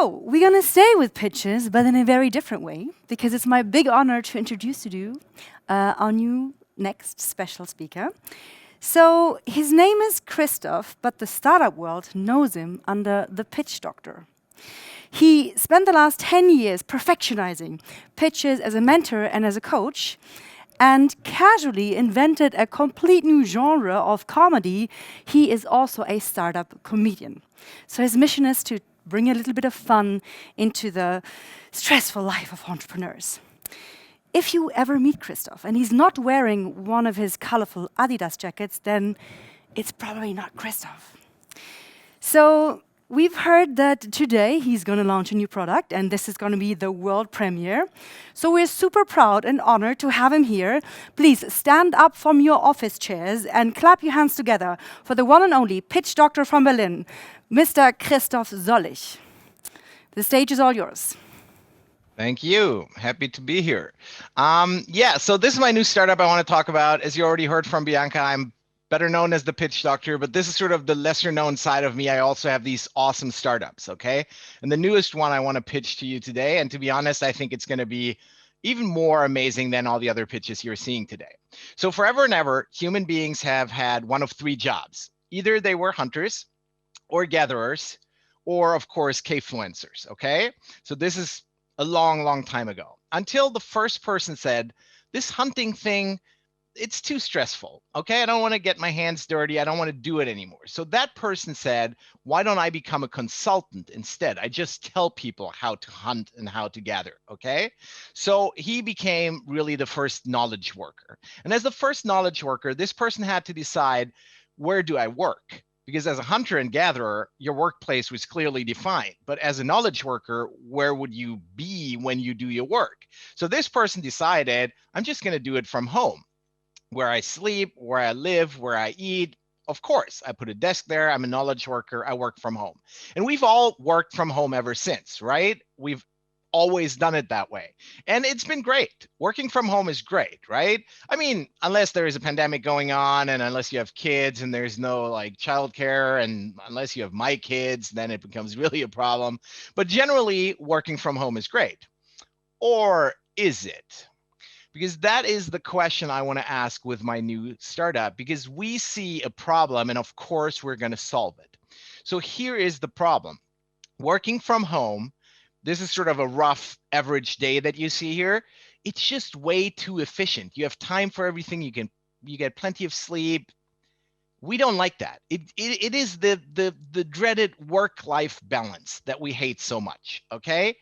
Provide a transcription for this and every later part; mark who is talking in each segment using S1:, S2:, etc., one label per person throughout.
S1: So we're going to stay with pitches, but in a very different way, because it's my big honor to introduce to you our new next special speaker. So his name is Christoph, but the startup world knows him under the pitch doctor. He spent the last 10 years perfectionizing pitches as a mentor and as a coach, and casually invented a complete new genre of comedy. He is also a startup comedian. So his mission is to bring a little bit of fun into the stressful life of entrepreneurs. If you ever meet Christoph and he's not wearing one of his colorful Adidas jackets, then it's probably not Christoph. So we've heard that today he's going to launch a new product, and this is going to be the world premiere. So we're super proud and honored to have him here. Please stand up from your office chairs and clap your hands together for the one and only pitch doctor from Berlin, Mr. Christoph Sollich. The stage is all yours.
S2: Thank you. Happy to be here. So this is my new startup I want to talk about. As you already heard from Bianca, I'm better known as the pitch doctor, but this is sort of the lesser known side of me. I also have these awesome startups, okay? And the newest one I want to pitch to you today, and to be honest, I think it's going to be even more amazing than all the other pitches you're seeing today. So forever and ever, human beings have had one of three jobs. Either they were hunters or gatherers, or of course, cavefluencers, okay? So this is a long, long time ago, until the first person said, this hunting thing, it's too stressful, okay? I don't want to get my hands dirty. I don't want to do it anymore. So that person said, why don't I become a consultant instead? I just tell people how to hunt and how to gather, okay? So he became really the first knowledge worker. And as the first knowledge worker, this person had to decide, where do I work? Because as a hunter and gatherer, your workplace was clearly defined. But as a knowledge worker, where would you be when you do your work? So this person decided, I'm just going to do it from home, where I sleep, where I live, where I eat. Of course, I put a desk there. I'm a knowledge worker. I work from home. And we've all worked from home ever since, right? We've always done it that way. And it's been great. Working from home is great, right? I mean, unless there is a pandemic going on and unless you have kids and there's no like childcare, and unless you have my kids, then it becomes really a problem. But generally, working from home is great. Or is it? Because that is the question I want to ask with my new startup, because we see a problem and of course we're going to solve it. So here is the problem. Working from home, this is sort of a rough average day that you see here. It's just way too efficient. You have time for everything. You get plenty of sleep. We don't like that. It is the dreaded work-life balance that we hate so much, okay?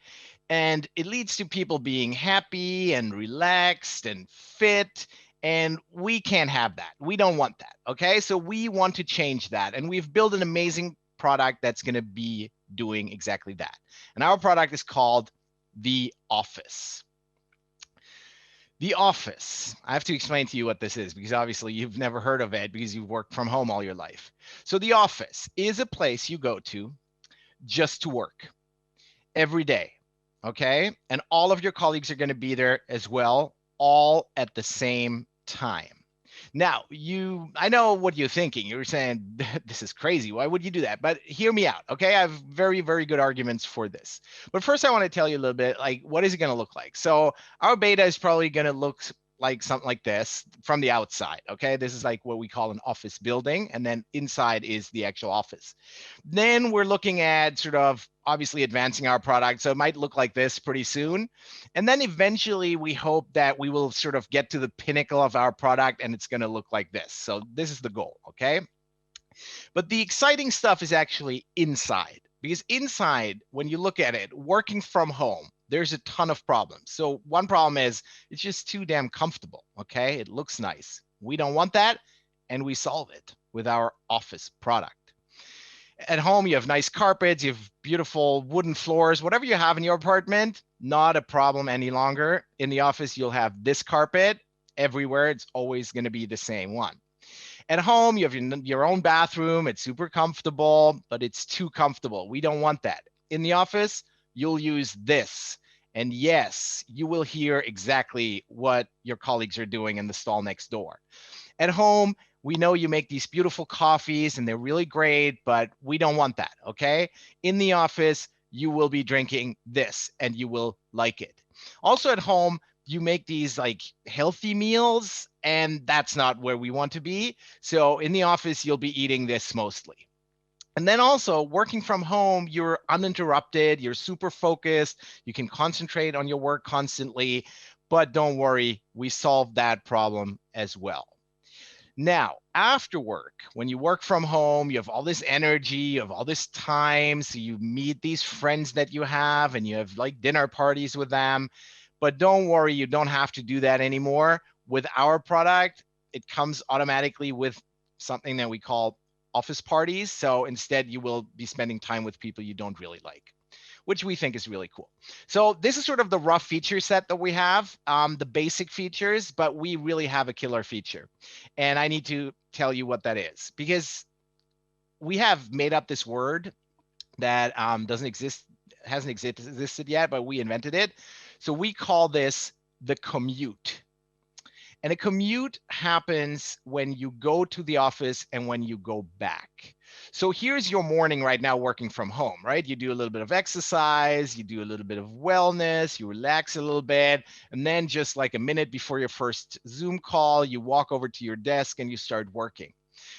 S2: And it leads to people being happy and relaxed and fit, and we can't have that. We don't want that, okay? So we want to change that, and we've built an amazing product that's going to be doing exactly that. And our product is called The Office. The Office. I have to explain to you what this is, because obviously you've never heard of it because you've worked from home all your life. So The Office is a place you go to just to work every day, okay? And all of your colleagues are going to be there as well, all at the same time. Now, I know what you're thinking. You're saying, this is crazy. Why would you do that? But hear me out, okay? I have very, very good arguments for this. But first, I want to tell you a little bit, like, what is it going to look like? So our beta is probably going to look like something like this from the outside, okay? This is like what we call an office building, and then inside is the actual office. Then we're looking at sort of obviously advancing our product. So it might look like this pretty soon. And then eventually we hope that we will sort of get to the pinnacle of our product and it's going to look like this. So this is the goal, okay? But the exciting stuff is actually inside, because inside, when you look at it, working from home, there's a ton of problems. So one problem is it's just too damn comfortable, okay? It looks nice. We don't want that, and we solve it with our office product. At home, you have nice carpets, you have beautiful wooden floors, whatever you have in your apartment, not a problem any longer. In the office, you'll have this carpet everywhere. It's always going to be the same one. At home, you have your own bathroom. It's super comfortable, but it's too comfortable. We don't want that. In the office, you'll use this. And yes, you will hear exactly what your colleagues are doing in the stall next door. At home, we know you make these beautiful coffees and they're really great, but we don't want that, okay? In the office, you will be drinking this and you will like it. Also at home, you make these like healthy meals, and that's not where we want to be. So in the office, you'll be eating this mostly. And then also working from home, you're uninterrupted, you're super focused, you can concentrate on your work constantly, but don't worry, we solved that problem as well. Now, after work, when you work from home, you have all this energy, you have all this time, so you meet these friends that you have and you have like dinner parties with them. But don't worry, you don't have to do that anymore. With our product, it comes automatically with something that we call office parties. So instead, you will be spending time with people you don't really like, which we think is really cool. So this is sort of the rough feature set that we have, the basic features, but we really have a killer feature. And I need to tell you what that is, because we have made up this word that doesn't exist, hasn't existed yet, but we invented it. So we call this the commute. And a commute happens when you go to the office and when you go back. So here's your morning right now working from home, right? You do a little bit of exercise, you do a little bit of wellness, you relax a little bit, and then just like a minute before your first Zoom call, you walk over to your desk and you start working.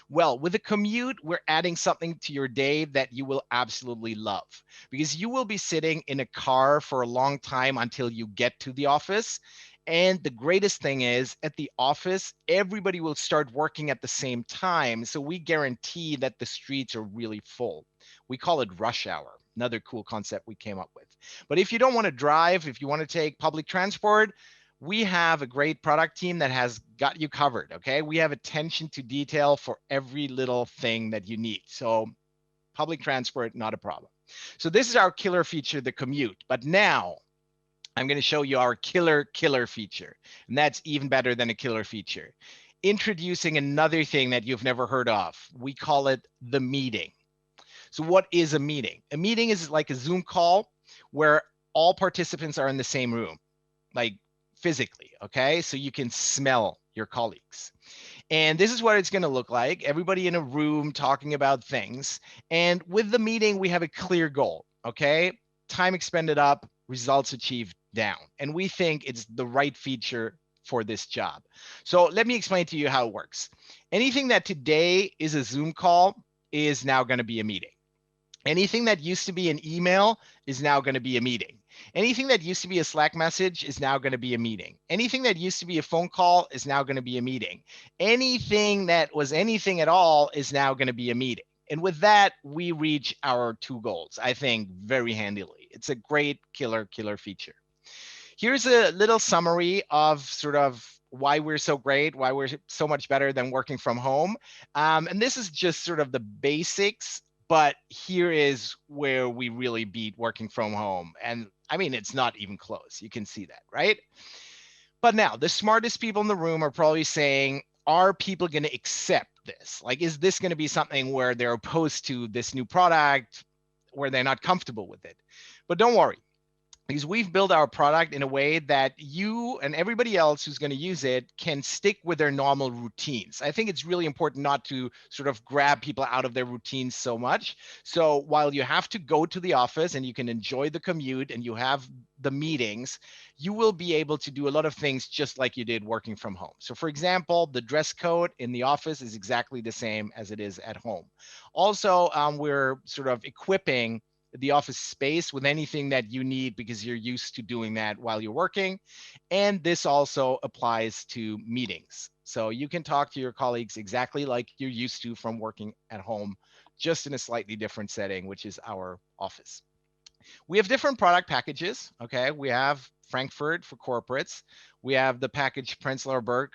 S2: Well, with a commute, we're adding something to your day that you will absolutely love, because you will be sitting in a car for a long time until you get to the office. And the greatest thing is at the office, everybody will start working at the same time. So we guarantee that the streets are really full. We call it rush hour, another cool concept we came up with. But if you don't want to drive, if you want to take public transport, we have a great product team that has got you covered, okay? We have attention to detail for every little thing that you need. So public transport, not a problem. So this is our killer feature, the commute. But now I'm going to show you our killer feature, and that's even better than a killer feature. Introducing another thing that you've never heard of. We call it the meeting. So what is a meeting? A meeting is like a Zoom call where all participants are in the same room, like physically, okay? So you can smell your colleagues. And this is what it's going to look like. Everybody in a room talking about things. And with the meeting, we have a clear goal, okay? Time expended up, results achieved down. And we think it's the right feature for this job. So let me explain to you how it works. Anything that today is a Zoom call is now going to be a meeting. Anything that used to be an email is now going to be a meeting. Anything that used to be a Slack message is now going to be a meeting. Anything that used to be a phone call is now going to be a meeting. Anything that was anything at all is now going to be a meeting. And with that, we reach our two goals, I think, very handily. It's a great killer feature. Here's a little summary of sort of why we're so great, why we're so much better than working from home. And this is just sort of the basics, but here is where we really beat working from home. And I mean, it's not even close. You can see that, right? But now the smartest people in the room are probably saying, are people going to accept this? Like, is this going to be something where they're opposed to this new product, where they're not comfortable with it? But don't worry, because we've built our product in a way that you and everybody else who's going to use it can stick with their normal routines. I think it's really important not to sort of grab people out of their routines so much. So while you have to go to the office and you can enjoy the commute and you have the meetings, you will be able to do a lot of things just like you did working from home. So for example, the dress code in the office is exactly the same as it is at home. Also, we're sort of equipping the office space with anything that you need because you're used to doing that while you're working. And this also applies to meetings. So you can talk to your colleagues exactly like you're used to from working at home, just in a slightly different setting, which is our office. We have different product packages, okay? We have Frankfurt for corporates. We have the package Prenzlauer Berg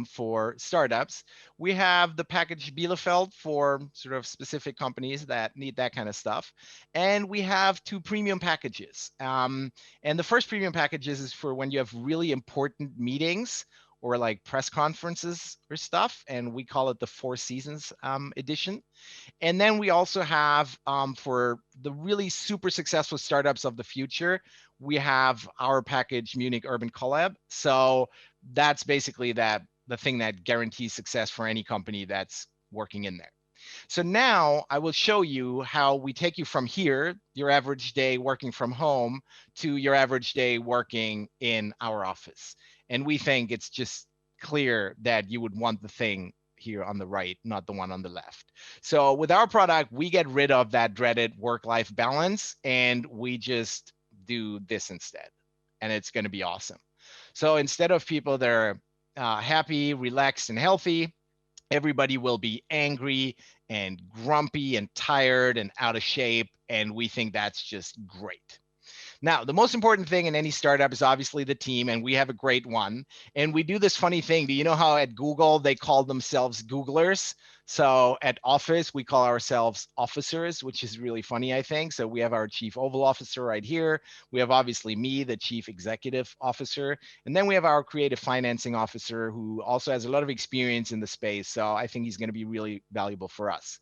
S2: for startups. We have the package Bielefeld for sort of specific companies that need that kind of stuff. And we have two premium packages. And the first premium packages is for when you have really important meetings or like press conferences or stuff. And we call it the Four Seasons edition. And then we also have for the really super successful startups of the future, we have our package Munich Urban Collab. So that's basically the thing that guarantees success for any company that's working in there. So now I will show you how we take you from here, your average day working from home, to your average day working in our office. And we think it's just clear that you would want the thing here on the right, not the one on the left. So with our product, we get rid of that dreaded work-life balance and we just do this instead. And it's going to be awesome. So instead of people that are happy, relaxed, and healthy, everybody will be angry and grumpy and tired and out of shape. And we think that's just great. Now, the most important thing in any startup is obviously the team, and we have a great one. And we do this funny thing. Do you know how at Google they call themselves Googlers? So at Office, we call ourselves officers, which is really funny, I think. So we have our chief oval officer right here. We have obviously me, the chief executive officer. And then we have our creative financing officer who also has a lot of experience in the space. So I think he's going to be really valuable for us.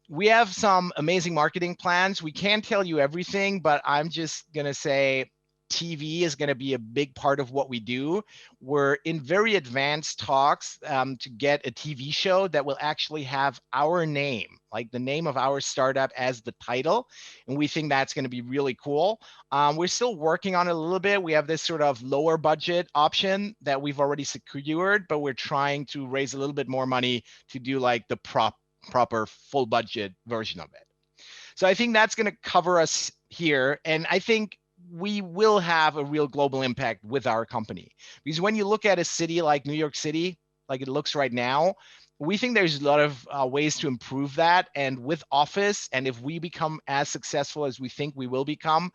S2: We have some amazing marketing plans. We can't tell you everything, but I'm just going to say TV is going to be a big part of what we do. We're in very advanced talks to get a TV show that will actually have our name, like the name of our startup as the title. And we think that's going to be really cool. We're still working on it a little bit. We have this sort of lower budget option that we've already secured, but we're trying to raise a little bit more money to do like the proper full budget version of it. So I think that's going to cover us here. And I think we will have a real global impact with our company. Because when you look at a city like New York City, like it looks right now, we think there's a lot of ways to improve that. And with Office, and if we become as successful as we think we will become,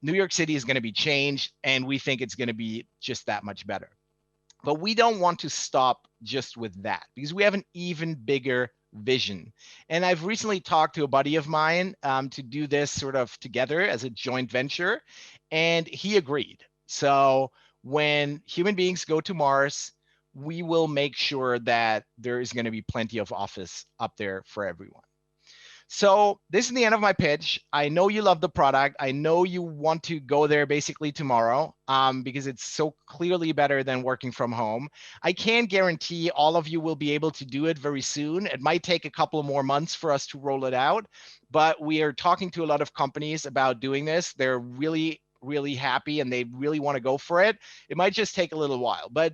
S2: New York City is going to be changed. And we think it's going to be just that much better. But we don't want to stop just with that because we have an even bigger vision. And I've recently talked to a buddy of mine to do this sort of together as a joint venture, and he agreed. So when human beings go to Mars, we will make sure that there is going to be plenty of office up there for everyone. So this is the end of my pitch. I know you love the product. I know you want to go there basically tomorrow because it's so clearly better than working from home. I can't guarantee all of you will be able to do it very soon. It might take a couple more months for us to roll it out, but we are talking to a lot of companies about doing this. They're really happy and they really want to go for it. It might just take a little while, but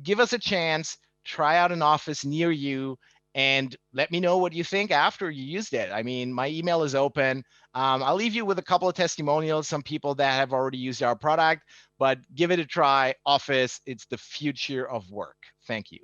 S2: give us a chance, try out an office near you, and let me know what you think after you used it. I mean, my email is open. I'll leave you with a couple of testimonials, some people that have already used our product, but give it a try. Office, it's the future of work. Thank you.